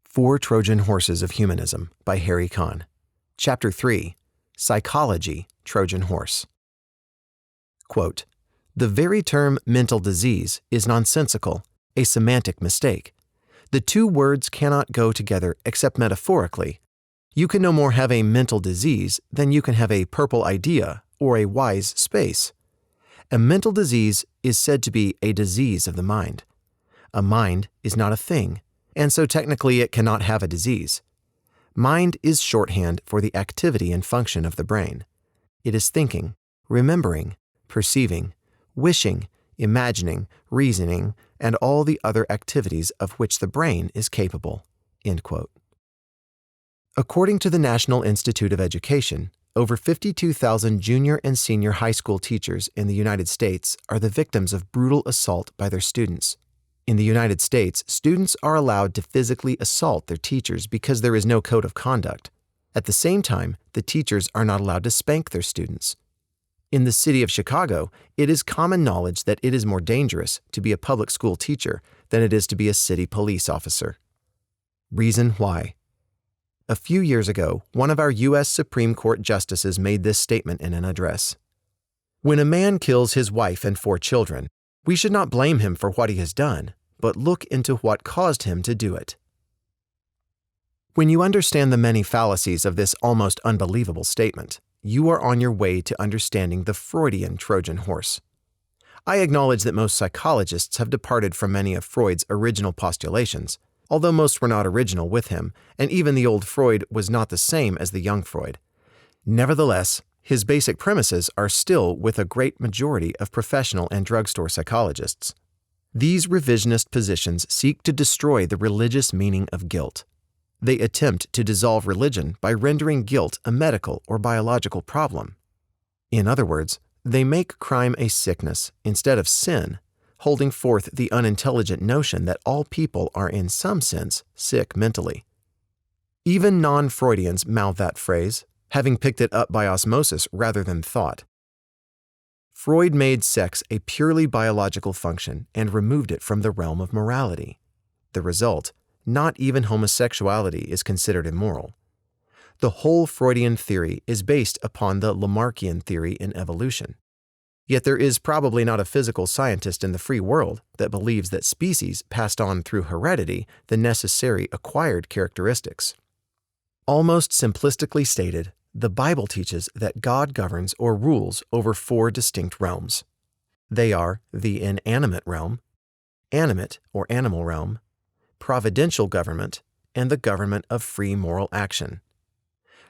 4 Trojan Horses of Humanism by Harry Conn. Chapter 3, Psychology, Trojan Horse. Quote, "The very term mental disease is nonsensical, a semantic mistake. The two words cannot go together except metaphorically. You can no more have a mental disease than you can have a purple idea or a wise space. A mental disease is said to be a disease of the mind. A mind is not a thing, and so technically it cannot have a disease. Mind is shorthand for the activity and function of the brain. It is thinking, remembering, perceiving, wishing, imagining, reasoning, and all the other activities of which the brain is capable." End quote. According to the National Institute of Education, over 52,000 junior and senior high school teachers in the United States are the victims of brutal assault by their students. In the United States, students are allowed to physically assault their teachers because there is no code of conduct. At the same time, the teachers are not allowed to spank their students. In the city of Chicago, it is common knowledge that it is more dangerous to be a public school teacher than it is to be a city police officer. Reason why. A few years ago, one of our U.S. Supreme Court justices made this statement in an address. "When a man kills his wife and 4 children, we should not blame him for what he has done, but look into what caused him to do it." When you understand the many fallacies of this almost unbelievable statement, you are on your way to understanding the Freudian Trojan horse. I acknowledge that most psychologists have departed from many of Freud's original postulations, although most were not original with him, and even the old Freud was not the same as the young Freud. Nevertheless, his basic premises are still with a great majority of professional and drugstore psychologists. These revisionist positions seek to destroy the religious meaning of guilt. They attempt to dissolve religion by rendering guilt a medical or biological problem. In other words, they make crime a sickness instead of sin, holding forth the unintelligent notion that all people are in some sense sick mentally. Even non-Freudians mouth that phrase, having picked it up by osmosis rather than thought. Freud made sex a purely biological function and removed it from the realm of morality. The result, not even homosexuality is considered immoral. The whole Freudian theory is based upon the Lamarckian theory in evolution. Yet there is probably not a physical scientist in the free world that believes that species passed on through heredity the necessary acquired characteristics. Almost simplistically stated, the Bible teaches that God governs or rules over 4 distinct realms. They are the inanimate realm, animate or animal realm, providential government, and the government of free moral action.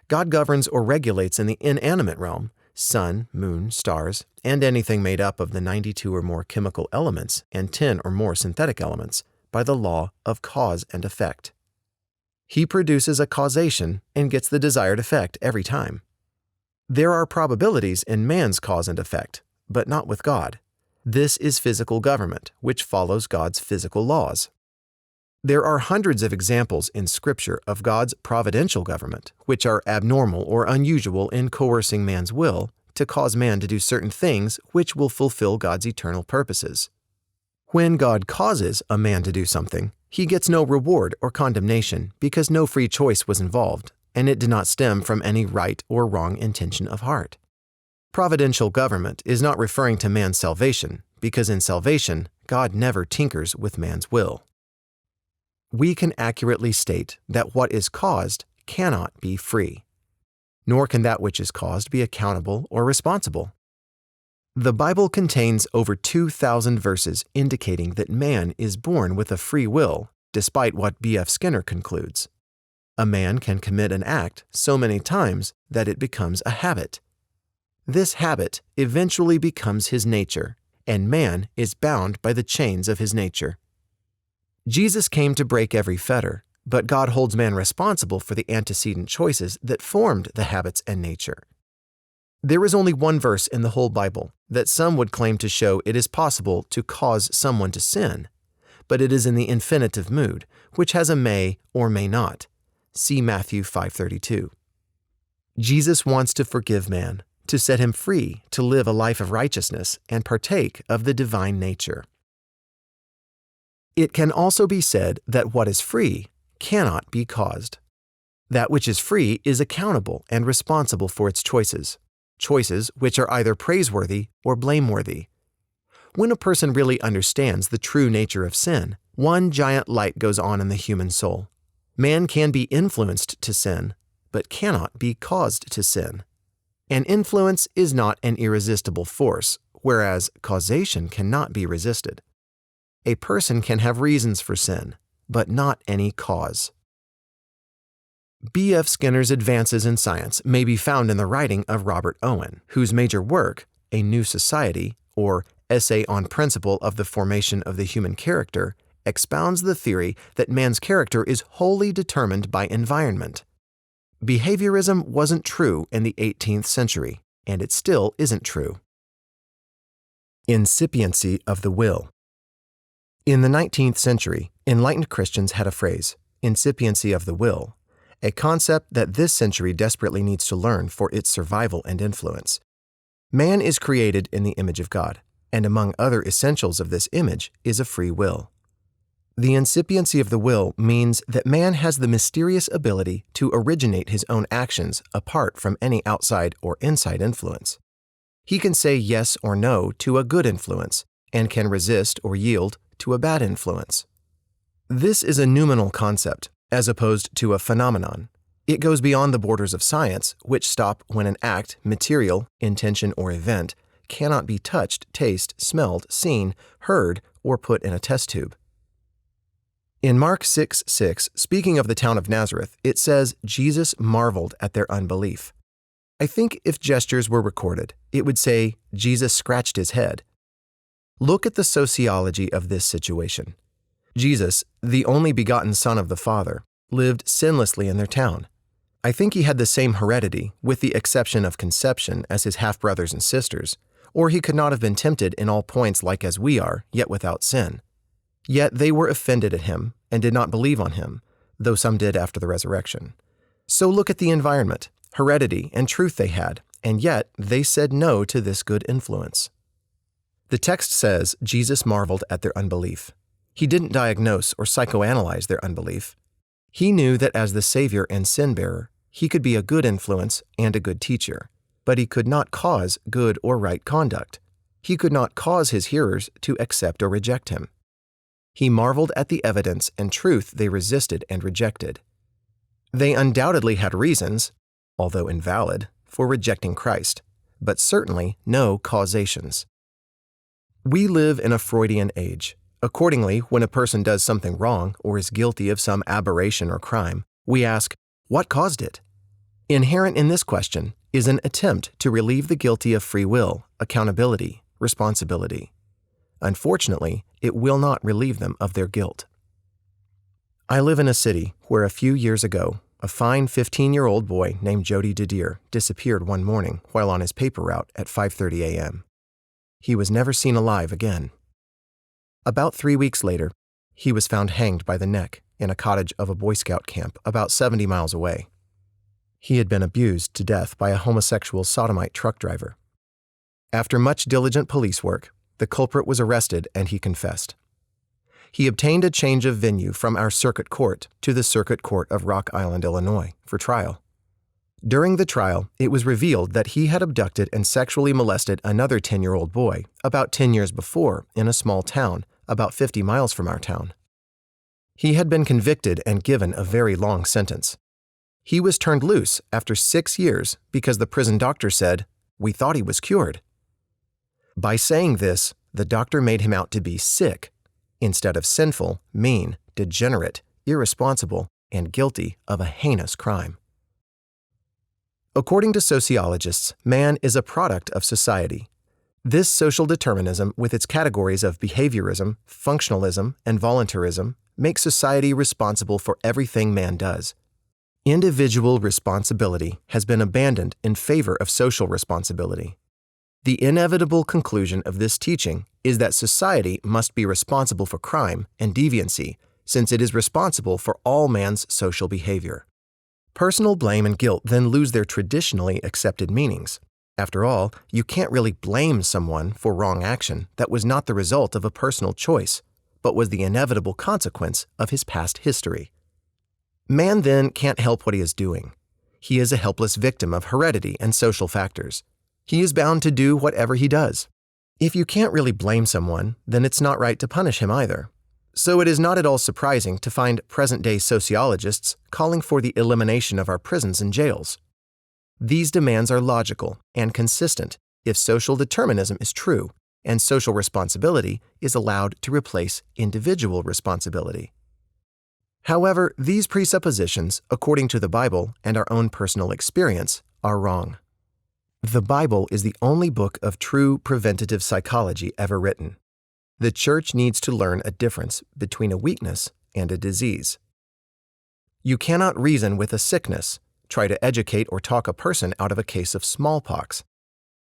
God governs or regulates in the inanimate realm, sun, moon, stars, and anything made up of the 92 or more chemical elements and 10 or more synthetic elements, by the law of cause and effect. He produces a causation and gets the desired effect every time. There are probabilities in man's cause and effect, but not with God. This is physical government, which follows God's physical laws. There are hundreds of examples in Scripture of God's providential government, which are abnormal or unusual in coercing man's will to cause man to do certain things which will fulfill God's eternal purposes. When God causes a man to do something, he gets no reward or condemnation because no free choice was involved, and it did not stem from any right or wrong intention of heart. Providential government is not referring to man's salvation, because in salvation, God never tinkers with man's will. We can accurately state that what is caused cannot be free, nor can that which is caused be accountable or responsible. The Bible contains over 2,000 verses indicating that man is born with a free will, despite what B.F. Skinner concludes. A man can commit an act so many times that it becomes a habit. This habit eventually becomes his nature, and man is bound by the chains of his nature. Jesus came to break every fetter, but God holds man responsible for the antecedent choices that formed the habits and nature. There is only one verse in the whole Bible that some would claim to show it is possible to cause someone to sin, but it is in the infinitive mood, which has a may or may not. See Matthew 5:32. Jesus wants to forgive man, to set him free to live a life of righteousness and partake of the divine nature. It can also be said that what is free cannot be caused. That which is free is accountable and responsible for its choices which are either praiseworthy or blameworthy. When a person really understands the true nature of sin, one giant light goes on in the human soul. Man can be influenced to sin, but cannot be caused to sin. An influence is not an irresistible force, whereas causation cannot be resisted. A person can have reasons for sin, but not any cause. B.F. Skinner's advances in science may be found in the writing of Robert Owen, whose major work, A New Society, or Essay on Principle of the Formation of the Human Character, expounds the theory that man's character is wholly determined by environment. Behaviorism wasn't true in the 18th century, and it still isn't true. Incipiency of the will. In the 19th century, enlightened Christians had a phrase, incipiency of the will, a concept that this century desperately needs to learn for its survival and influence. Man is created in the image of God, and among other essentials of this image is a free will. The incipiency of the will means that man has the mysterious ability to originate his own actions apart from any outside or inside influence. He can say yes or no to a good influence, and can resist or yield to a bad influence. This is a noumenal concept, as opposed to a phenomenon. It goes beyond the borders of science, which stop when an act, material, intention, or event cannot be touched, tasted, smelled, seen, heard, or put in a test tube. In Mark 6:6, speaking of the town of Nazareth, it says, Jesus marveled at their unbelief. I think if gestures were recorded, it would say, Jesus scratched his head. Look at the sociology of this situation. Jesus, the only begotten Son of the Father, lived sinlessly in their town. I think he had the same heredity, with the exception of conception, as his half-brothers and sisters, or he could not have been tempted in all points like as we are, yet without sin. Yet they were offended at him, and did not believe on him, though some did after the resurrection. So look at the environment, heredity, and truth they had, and yet they said no to this good influence. The text says Jesus marveled at their unbelief. He didn't diagnose or psychoanalyze their unbelief. He knew that as the Savior and sin-bearer, he could be a good influence and a good teacher, but he could not cause good or right conduct. He could not cause his hearers to accept or reject him. He marveled at the evidence and truth they resisted and rejected. They undoubtedly had reasons, although invalid, for rejecting Christ, but certainly no causations. We live in a Freudian age. Accordingly, when a person does something wrong or is guilty of some aberration or crime, we ask, what caused it? Inherent in this question is an attempt to relieve the guilty of free will, accountability, responsibility. Unfortunately, it will not relieve them of their guilt. I live in a city where a few years ago, a fine 15-year-old boy named Jody Didier disappeared one morning while on his paper route at 5:30 a.m. He was never seen alive again. About 3 weeks later, he was found hanged by the neck in a cottage of a Boy Scout camp about 70 miles away. He had been abused to death by a homosexual sodomite truck driver. After much diligent police work, the culprit was arrested and he confessed. He obtained a change of venue from our circuit court to the Circuit Court of Rock Island, Illinois, for trial. During the trial, it was revealed that he had abducted and sexually molested another 10-year-old boy about 10 years before in a small town about 50 miles from our town. He had been convicted and given a very long sentence. He was turned loose after 6 years because the prison doctor said, "We thought he was cured." By saying this, the doctor made him out to be sick, instead of sinful, mean, degenerate, irresponsible, and guilty of a heinous crime. According to sociologists, man is a product of society. This social determinism, with its categories of behaviorism, functionalism, and voluntarism, makes society responsible for everything man does. Individual responsibility has been abandoned in favor of social responsibility. The inevitable conclusion of this teaching is that society must be responsible for crime and deviancy, since it is responsible for all man's social behavior. Personal blame and guilt then lose their traditionally accepted meanings. After all, you can't really blame someone for wrong action that was not the result of a personal choice, but was the inevitable consequence of his past history. Man then can't help what he is doing. He is a helpless victim of heredity and social factors. He is bound to do whatever he does. If you can't really blame someone, then it's not right to punish him either. So it is not at all surprising to find present-day sociologists calling for the elimination of our prisons and jails. These demands are logical and consistent if social determinism is true and social responsibility is allowed to replace individual responsibility. However, these presuppositions, according to the Bible and our own personal experience, are wrong. The Bible is the only book of true preventative psychology ever written. The church needs to learn a difference between a weakness and a disease. You cannot reason with a sickness, try to educate or talk a person out of a case of smallpox.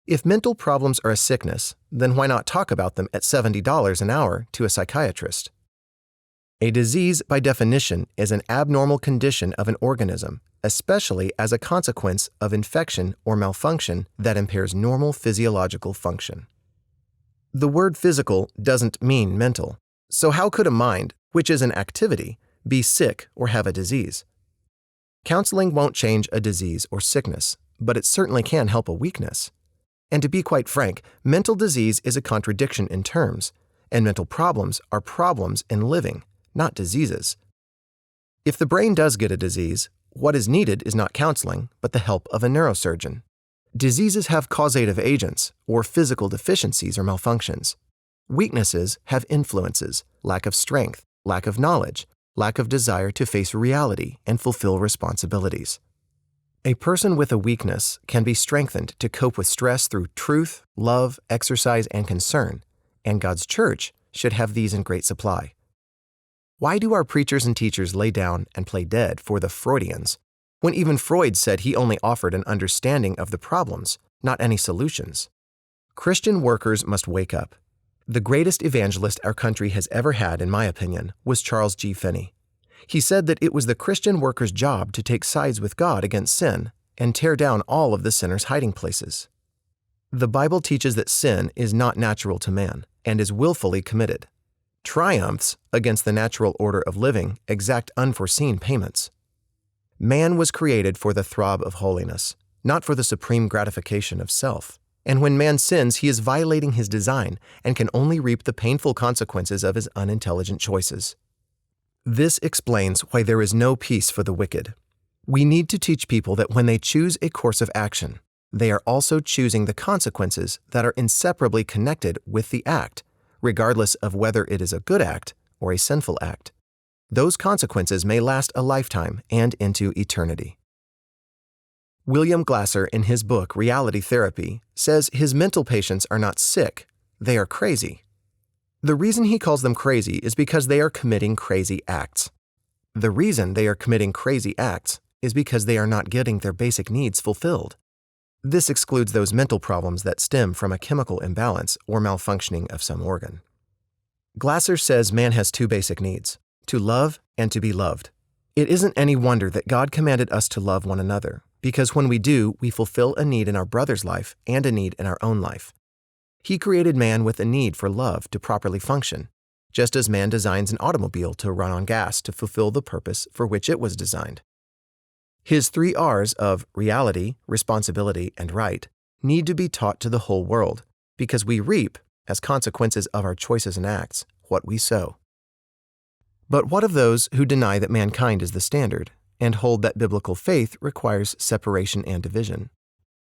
If mental problems are a sickness, then why not talk about them at $70 an hour to a psychiatrist? A disease, by definition, is an abnormal condition of an organism, especially as a consequence of infection or malfunction that impairs normal physiological function. The word physical doesn't mean mental, so how could a mind, which is an activity, be sick or have a disease? Counseling won't change a disease or sickness, but it certainly can help a weakness. And to be quite frank, mental disease is a contradiction in terms, and mental problems are problems in living, not diseases. If the brain does get a disease, what is needed is not counseling, but the help of a neurosurgeon. Diseases have causative agents, or physical deficiencies or malfunctions. Weaknesses have influences, lack of strength, lack of knowledge, lack of desire to face reality and fulfill responsibilities. A person with a weakness can be strengthened to cope with stress through truth, love, exercise, and concern, and God's church should have these in great supply. Why do our preachers and teachers lay down and play dead for the Freudians, when even Freud said he only offered an understanding of the problems, not any solutions? Christian workers must wake up. The greatest evangelist our country has ever had, in my opinion, was Charles G. Finney. He said that it was the Christian worker's job to take sides with God against sin and tear down all of the sinner's hiding places. The Bible teaches that sin is not natural to man and is willfully committed. Triumphs against the natural order of living exact unforeseen payments. Man was created for the throb of holiness, not for the supreme gratification of self. And when man sins, he is violating his design and can only reap the painful consequences of his unintelligent choices. This explains why there is no peace for the wicked. We need to teach people that when they choose a course of action, they are also choosing the consequences that are inseparably connected with the act, regardless of whether it is a good act or a sinful act. Those consequences may last a lifetime and into eternity. William Glasser, in his book Reality Therapy, says his mental patients are not sick, they are crazy. The reason he calls them crazy is because they are committing crazy acts. The reason they are committing crazy acts is because they are not getting their basic needs fulfilled. This excludes those mental problems that stem from a chemical imbalance or malfunctioning of some organ. Glasser says man has two basic needs: to love and to be loved. It isn't any wonder that God commanded us to love one another, because when we do, we fulfill a need in our brother's life and a need in our own life. He created man with a need for love to properly function, just as man designs an automobile to run on gas to fulfill the purpose for which it was designed. His 3 R's of reality, responsibility, and right need to be taught to the whole world, because we reap, as consequences of our choices and acts, what we sow. But what of those who deny that mankind is the standard and hold that biblical faith requires separation and division?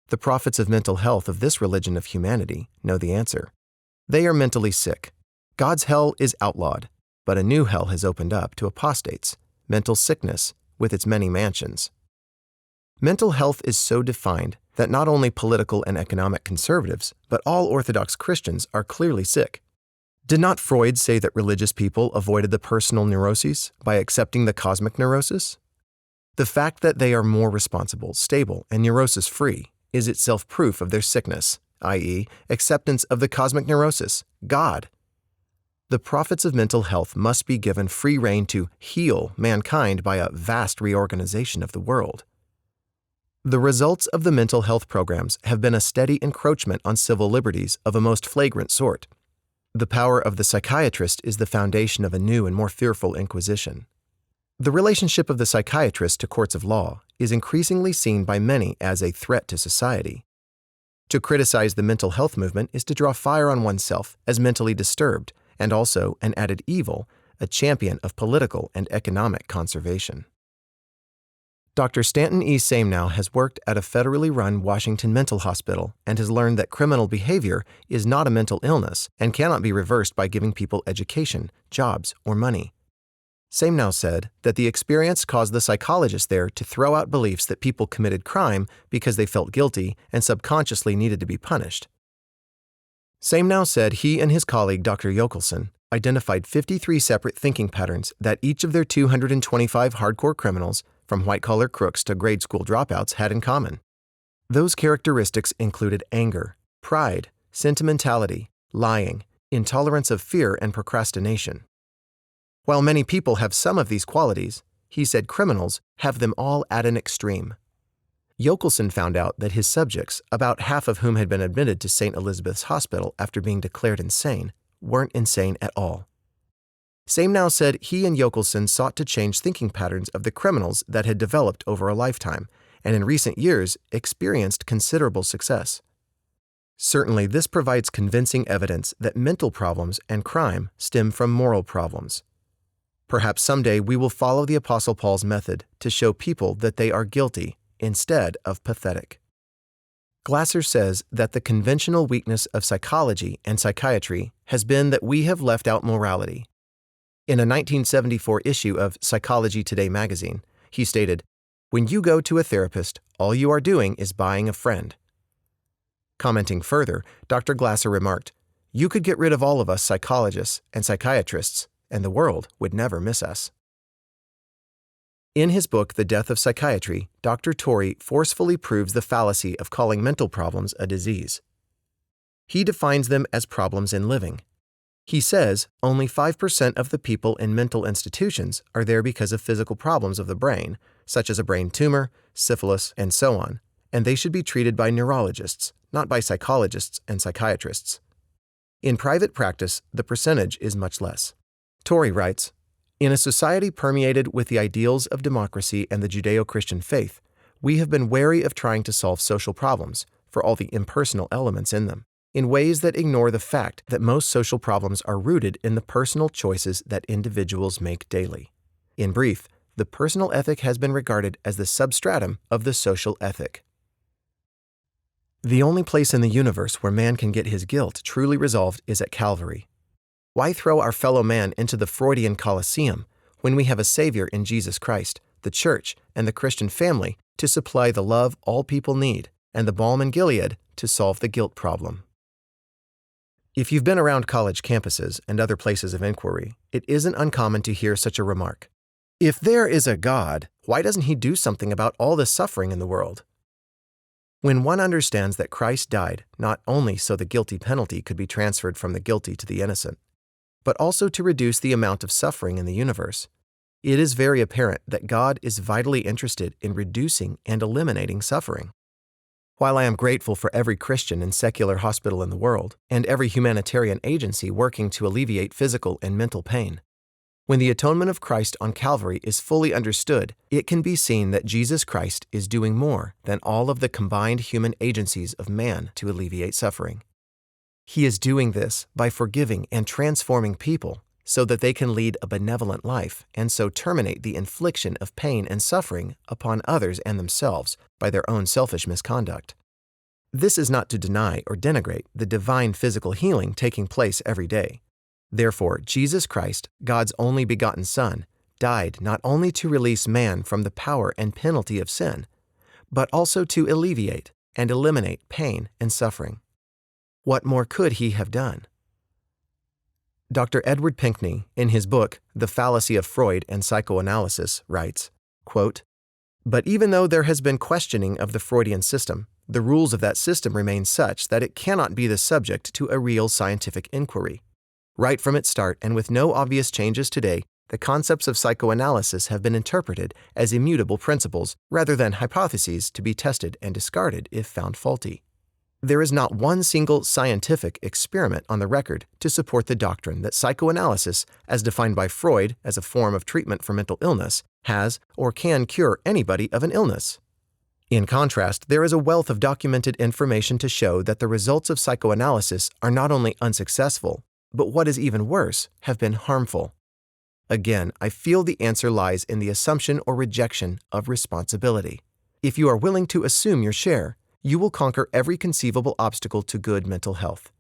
The prophets of mental health of this religion of humanity know the answer. They are mentally sick. God's hell is outlawed, but a new hell has opened up to apostates, mental sickness, with its many mansions. Mental health is so defined that not only political and economic conservatives, but all Orthodox Christians are clearly sick. Did not Freud say that religious people avoided the personal neuroses by accepting the cosmic neurosis? The fact that they are more responsible, stable, and neurosis-free is itself proof of their sickness, i.e., acceptance of the cosmic neurosis, God. The prophets of mental health must be given free rein to heal mankind by a vast reorganization of the world. The results of the mental health programs have been a steady encroachment on civil liberties of a most flagrant sort. The power of the psychiatrist is the foundation of a new and more fearful inquisition. The relationship of the psychiatrist to courts of law is increasingly seen by many as a threat to society. To criticize the mental health movement is to draw fire on oneself as mentally disturbed, and also an added evil, a champion of political and economic conservation. Dr. Stanton E. Samenow has worked at a federally run Washington mental hospital and has learned that criminal behavior is not a mental illness and cannot be reversed by giving people education, jobs, or money. Samenow said that the experience caused the psychologist there to throw out beliefs that people committed crime because they felt guilty and subconsciously needed to be punished. Samenow said he and his colleague Dr. Yokelson identified 53 separate thinking patterns that each of their 225 hardcore criminals, from white-collar crooks to grade school dropouts, had in common. Those characteristics included anger, pride, sentimentality, lying, intolerance of fear, and procrastination. While many people have some of these qualities, he said criminals have them all at an extreme. Yokelson found out that his subjects, about half of whom had been admitted to St. Elizabeth's Hospital after being declared insane, weren't insane at all. Samenow said he and Yokelson sought to change thinking patterns of the criminals that had developed over a lifetime, and in recent years experienced considerable success. Certainly, this provides convincing evidence that mental problems and crime stem from moral problems. Perhaps someday we will follow the Apostle Paul's method to show people that they are guilty instead of pathetic. Glasser says that the conventional weakness of psychology and psychiatry has been that we have left out morality. In a 1974 issue of Psychology Today magazine, he stated, "When you go to a therapist, all you are doing is buying a friend." Commenting further, Dr. Glasser remarked, "You could get rid of all of us psychologists and psychiatrists, and the world would never miss us." In his book, The Death of Psychiatry, Dr. Torrey forcefully proves the fallacy of calling mental problems a disease. He defines them as problems in living. He says only 5% of the people in mental institutions are there because of physical problems of the brain, such as a brain tumor, syphilis, and so on, and they should be treated by neurologists, not by psychologists and psychiatrists. In private practice, the percentage is much less. Torrey writes, "In a society permeated with the ideals of democracy and the Judeo-Christian faith, we have been wary of trying to solve social problems, for all the impersonal elements in them, in ways that ignore the fact that most social problems are rooted in the personal choices that individuals make daily. In brief, the personal ethic has been regarded as the substratum of the social ethic." The only place in the universe where man can get his guilt truly resolved is at Calvary. Why throw our fellow man into the Freudian Colosseum when we have a Savior in Jesus Christ, the Church, and the Christian family to supply the love all people need and the balm in Gilead to solve the guilt problem? If you've been around college campuses and other places of inquiry, it isn't uncommon to hear such a remark. If there is a God, why doesn't he do something about all the suffering in the world? When one understands that Christ died not only so the guilty penalty could be transferred from the guilty to the innocent, but also to reduce the amount of suffering in the universe, it is very apparent that God is vitally interested in reducing and eliminating suffering. While I am grateful for every Christian and secular hospital in the world, and every humanitarian agency working to alleviate physical and mental pain, when the atonement of Christ on Calvary is fully understood, it can be seen that Jesus Christ is doing more than all of the combined human agencies of man to alleviate suffering. He is doing this by forgiving and transforming people so that they can lead a benevolent life and so terminate the infliction of pain and suffering upon others and themselves by their own selfish misconduct. This is not to deny or denigrate the divine physical healing taking place every day. Therefore, Jesus Christ, God's only begotten Son, died not only to release man from the power and penalty of sin, but also to alleviate and eliminate pain and suffering. What more could he have done? Dr. Edward Pinkney, in his book, The Fallacy of Freud and Psychoanalysis, writes, quote, "But even though there has been questioning of the Freudian system, the rules of that system remain such that it cannot be the subject to a real scientific inquiry. Right from its start and with no obvious changes today, the concepts of psychoanalysis have been interpreted as immutable principles rather than hypotheses to be tested and discarded if found faulty." There is not one single scientific experiment on the record to support the doctrine that psychoanalysis, as defined by Freud as a form of treatment for mental illness, has or can cure anybody of an illness. In contrast, there is a wealth of documented information to show that the results of psychoanalysis are not only unsuccessful, but what is even worse, have been harmful. Again, I feel the answer lies in the assumption or rejection of responsibility. If you are willing to assume your share, you will conquer every conceivable obstacle to good mental health.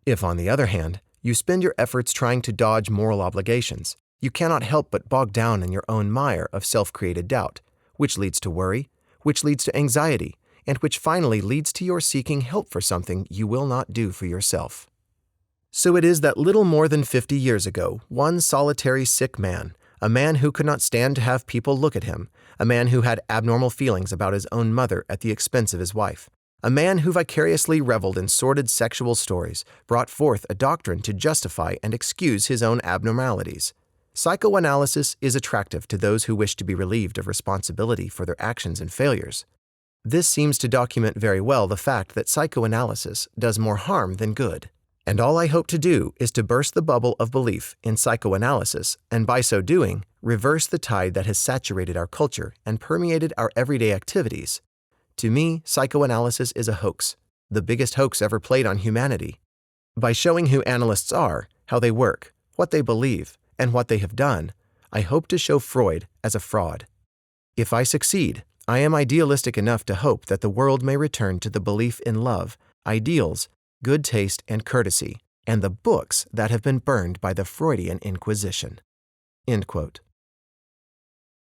If, on the other hand, you spend your efforts trying to dodge moral obligations, you cannot help but bog down in your own mire of self-created doubt, which leads to worry, which leads to anxiety, and which finally leads to your seeking help for something you will not do for yourself. So it is that little more than 50 years ago, one solitary sick man, a man who could not stand to have people look at him, a man who had abnormal feelings about his own mother at the expense of his wife, a man who vicariously reveled in sordid sexual stories, brought forth a doctrine to justify and excuse his own abnormalities. Psychoanalysis is attractive to those who wish to be relieved of responsibility for their actions and failures. This seems to document very well the fact that psychoanalysis does more harm than good. And all I hope to do is to burst the bubble of belief in psychoanalysis, and by so doing, reverse the tide that has saturated our culture and permeated our everyday activities. To me, psychoanalysis is a hoax, the biggest hoax ever played on humanity. By showing who analysts are, how they work, what they believe, and what they have done, I hope to show Freud as a fraud. If I succeed, I am idealistic enough to hope that the world may return to the belief in love, ideals, good taste and courtesy, and the books that have been burned by the Freudian Inquisition." End quote.